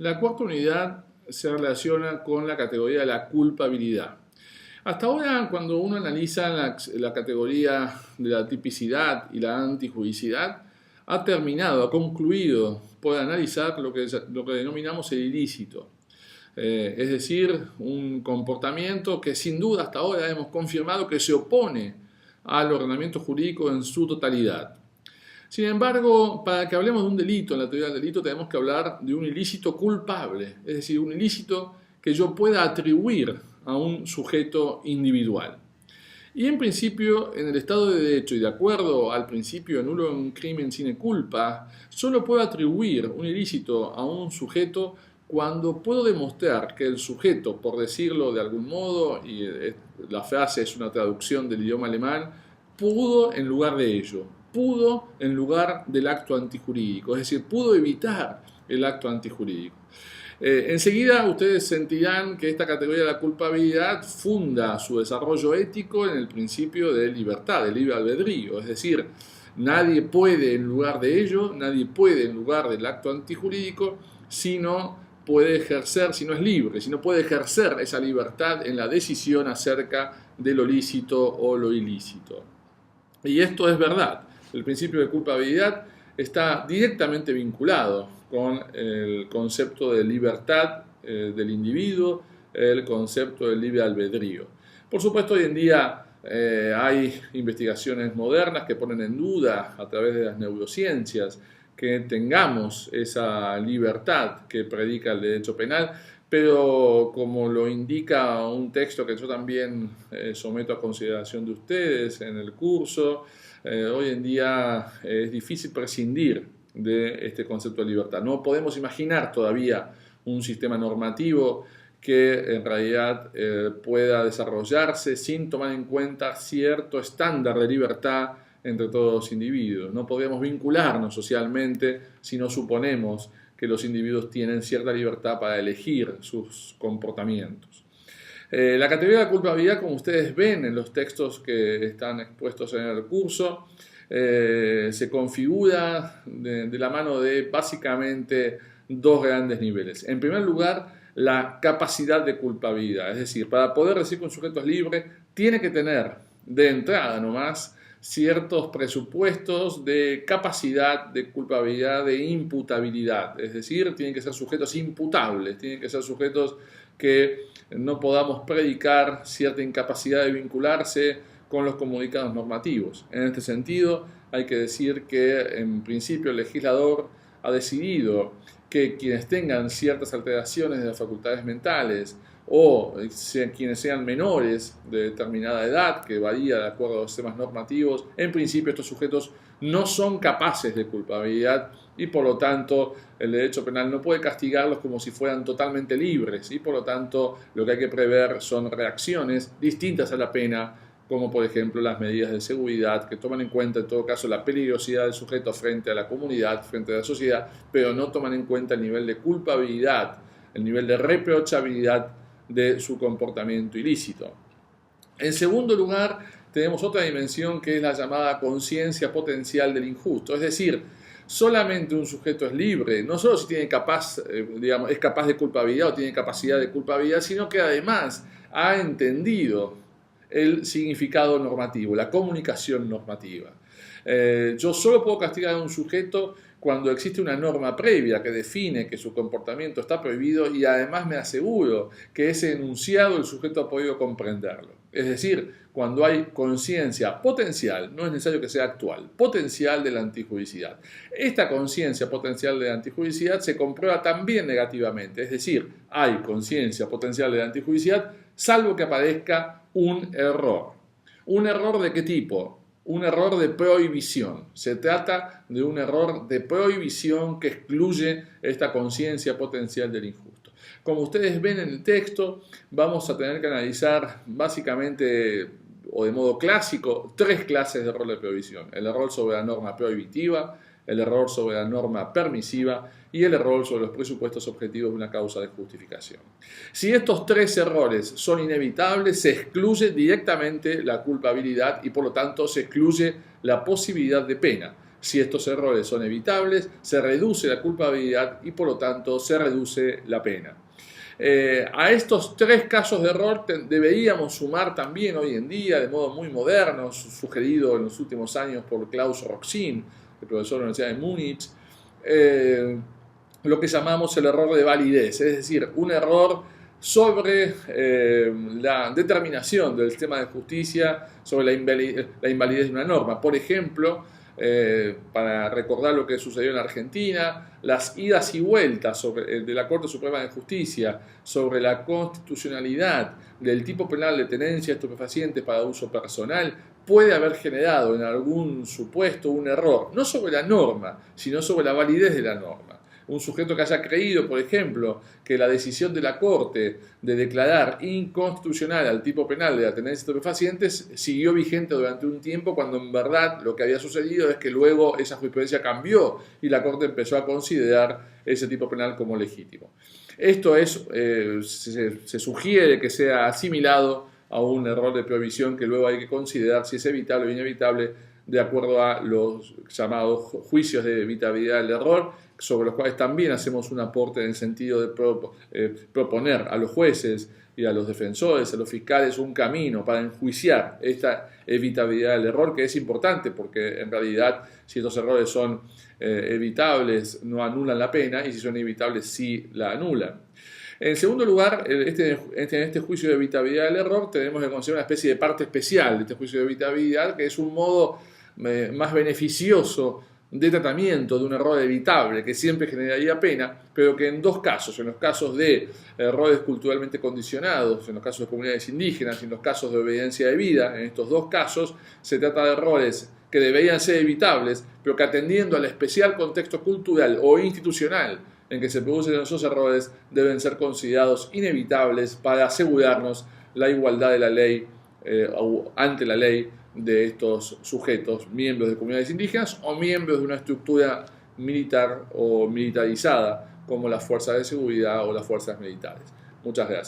La cuarta unidad se relaciona con la categoría de la culpabilidad. Hasta ahora, cuando uno analiza la categoría de la tipicidad y la antijudicidad, ha concluido por analizar lo que denominamos el ilícito. Es decir, un comportamiento que sin duda hasta ahora hemos confirmado que se opone al ordenamiento jurídico en su totalidad. Sin embargo, para que hablemos de un delito, en la teoría del delito tenemos que hablar de un ilícito culpable, es decir, un ilícito que yo pueda atribuir a un sujeto individual. Y en principio, en el Estado de Derecho y de acuerdo al principio nulo un crimen sine culpa, solo puedo atribuir un ilícito a un sujeto cuando puedo demostrar que el sujeto, por decirlo de algún modo, y la frase es una traducción del idioma alemán, pudo en lugar de ello, pudo en lugar del acto antijurídico, es decir, pudo evitar el acto antijurídico. Enseguida ustedes sentirán que esta categoría de la culpabilidad funda su desarrollo ético en el principio de libertad, de libre albedrío, es decir, nadie puede en lugar de ello, nadie puede en lugar del acto antijurídico, si no puede ejercer, si no es libre, si no puede ejercer esa libertad en la decisión acerca de lo lícito o lo ilícito. Y esto es verdad. El principio de culpabilidad está directamente vinculado con el concepto de libertad del individuo, el concepto del libre albedrío. Por supuesto, hoy en día hay investigaciones modernas que ponen en duda, a través de las neurociencias, que tengamos esa libertad que predica el derecho penal, pero como lo indica un texto que yo también someto a consideración de ustedes en el curso, hoy en día es difícil prescindir de este concepto de libertad. No podemos imaginar todavía un sistema normativo que en realidad pueda desarrollarse sin tomar en cuenta cierto estándar de libertad entre todos los individuos. No podemos vincularnos socialmente si no suponemos que los individuos tienen cierta libertad para elegir sus comportamientos. La categoría de la culpabilidad, como ustedes ven en los textos que están expuestos en el curso, se configura de la mano de básicamente dos grandes niveles. En primer lugar, la capacidad de culpabilidad, es decir, para poder decir que un sujeto es libre, tiene que tener de entrada nomás ciertos presupuestos de capacidad de culpabilidad, de imputabilidad, es decir, tienen que ser sujetos imputables, tienen que ser sujetos que no podamos predicar cierta incapacidad de vincularse con los comunicados normativos. En este sentido, hay que decir que en principio el legislador ha decidido que quienes tengan ciertas alteraciones de las facultades mentales o quienes sean menores de determinada edad, que varía de acuerdo a los sistemas normativos, en principio estos sujetos no son capaces de culpabilidad y por lo tanto el derecho penal no puede castigarlos como si fueran totalmente libres y por lo tanto lo que hay que prever son reacciones distintas a la pena, como por ejemplo las medidas de seguridad que toman en cuenta en todo caso la peligrosidad del sujeto frente a la comunidad, frente a la sociedad, pero no toman en cuenta el nivel de culpabilidad, el nivel de reprochabilidad de su comportamiento ilícito. En segundo lugar, tenemos otra dimensión que es la llamada conciencia potencial del injusto, es decir, solamente un sujeto es libre, no solo si tiene es capaz de culpabilidad o tiene capacidad de culpabilidad, sino que además ha entendido el significado normativo, la comunicación normativa. Yo solo puedo castigar a un sujeto cuando existe una norma previa que define que su comportamiento está prohibido y además me aseguro que ese enunciado el sujeto ha podido comprenderlo. Es decir, cuando hay conciencia potencial, no es necesario que sea actual, potencial de la antijudicidad. Esta conciencia potencial de la antijudicidad se comprueba también negativamente, es decir, hay conciencia potencial de la antijudicidad salvo que aparezca un error. ¿Un error de qué tipo? Un error de prohibición. Se trata de un error de prohibición que excluye esta conciencia potencial del injusto. Como ustedes ven en el texto, vamos a tener que analizar básicamente o de modo clásico tres clases de error de prohibición. El error sobre la norma prohibitiva, el error sobre la norma permisiva y el error sobre los presupuestos objetivos de una causa de justificación. Si estos tres errores son inevitables, se excluye directamente la culpabilidad y por lo tanto se excluye la posibilidad de pena. Si estos errores son evitables, se reduce la culpabilidad y por lo tanto se reduce la pena. A estos 3 casos de error deberíamos sumar también hoy en día, de modo muy moderno, sugerido en los últimos años por Klaus Roxin, el profesor de la Universidad de Múnich, lo que llamamos el error de validez, es decir, un error sobre la determinación del sistema de justicia sobre la invalidez de una norma. Por ejemplo, para recordar lo que sucedió en Argentina, las idas y vueltas de la Corte Suprema de Justicia sobre la constitucionalidad del tipo penal de tenencia de estupefacientes para uso personal puede haber generado en algún supuesto un error, no sobre la norma, sino sobre la validez de la norma. Un sujeto que haya creído, por ejemplo, que la decisión de la Corte de declarar inconstitucional al tipo penal de la tenencia de estupefacientes siguió vigente durante un tiempo, cuando en verdad lo que había sucedido es que luego esa jurisprudencia cambió y la Corte empezó a considerar ese tipo penal como legítimo. Esto se sugiere que sea asimilado a un error de previsión que luego hay que considerar si es evitable o inevitable de acuerdo a los llamados juicios de evitabilidad del error, sobre los cuales también hacemos un aporte en el sentido de proponer a los jueces y a los defensores, a los fiscales, un camino para enjuiciar esta evitabilidad del error, que es importante porque en realidad si estos errores son evitables no anulan la pena, y si son evitables sí la anulan. En segundo lugar, en este juicio de evitabilidad del error tenemos que considerar una especie de parte especial de este juicio de evitabilidad, que es un modo más beneficioso de tratamiento de un error evitable que siempre generaría pena, pero que en 2 casos, en los casos de errores culturalmente condicionados, en los casos de comunidades indígenas y en los casos de obediencia debida, en estos 2 casos se trata de errores que deberían ser evitables, pero que atendiendo al especial contexto cultural o institucional en que se producen esos errores deben ser considerados inevitables para asegurarnos la igualdad de la ley ante la ley de estos sujetos, miembros de comunidades indígenas o miembros de una estructura militar o militarizada como las fuerzas de seguridad o las fuerzas militares. Muchas gracias.